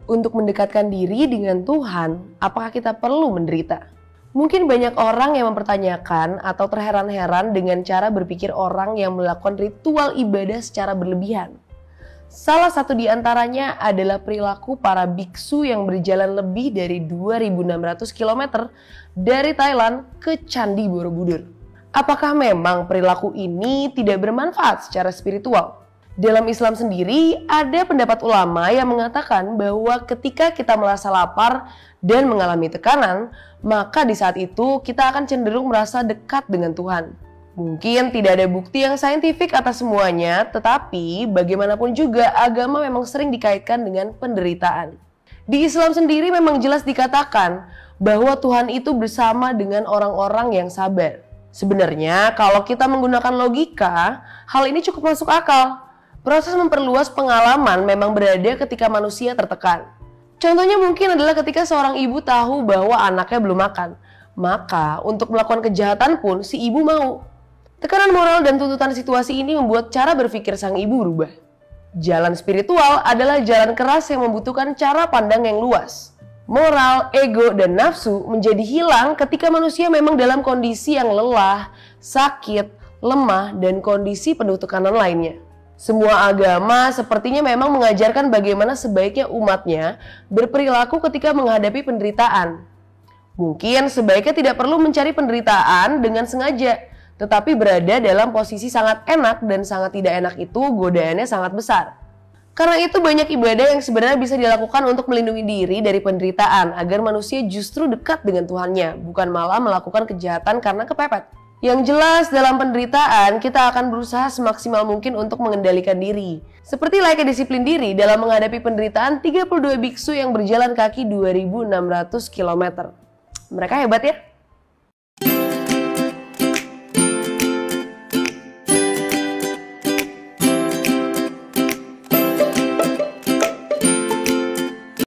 Untuk mendekatkan diri dengan Tuhan, apakah kita perlu menderita? Mungkin banyak orang yang mempertanyakan atau terheran-heran dengan cara berpikir orang yang melakukan ritual ibadah secara berlebihan. Salah satu di antaranya adalah perilaku para biksu yang berjalan lebih dari 2.600 km dari Thailand ke Candi Borobudur. Apakah memang perilaku ini tidak bermanfaat secara spiritual? Dalam Islam sendiri, ada pendapat ulama yang mengatakan bahwa ketika kita merasa lapar dan mengalami tekanan, maka di saat itu kita akan cenderung merasa dekat dengan Tuhan. Mungkin tidak ada bukti yang saintifik atas semuanya, tetapi bagaimanapun juga agama memang sering dikaitkan dengan penderitaan. Di Islam sendiri memang jelas dikatakan bahwa Tuhan itu bersama dengan orang-orang yang sabar. Sebenarnya kalau kita menggunakan logika, hal ini cukup masuk akal. Proses memperluas pengalaman memang berada ketika manusia tertekan. Contohnya mungkin adalah ketika seorang ibu tahu bahwa anaknya belum makan. Maka untuk melakukan kejahatan pun si ibu mau. Tekanan moral dan tuntutan situasi ini membuat cara berpikir sang ibu berubah. Jalan spiritual adalah jalan keras yang membutuhkan cara pandang yang luas. Moral, ego, dan nafsu menjadi hilang ketika manusia memang dalam kondisi yang lelah, sakit, lemah, dan kondisi penuh tekanan lainnya. Semua agama sepertinya memang mengajarkan bagaimana sebaiknya umatnya berperilaku ketika menghadapi penderitaan. Mungkin sebaiknya tidak perlu mencari penderitaan dengan sengaja, tetapi berada dalam posisi sangat enak dan sangat tidak enak itu godaannya sangat besar. Karena itu banyak ibadah yang sebenarnya bisa dilakukan untuk melindungi diri dari penderitaan agar manusia justru dekat dengan Tuhannya, bukan malah melakukan kejahatan karena kepepet. Yang jelas dalam penderitaan kita akan berusaha semaksimal mungkin untuk mengendalikan diri. Seperti layaknya disiplin diri dalam menghadapi penderitaan 32 biksu yang berjalan kaki 2.600 km. Mereka hebat ya?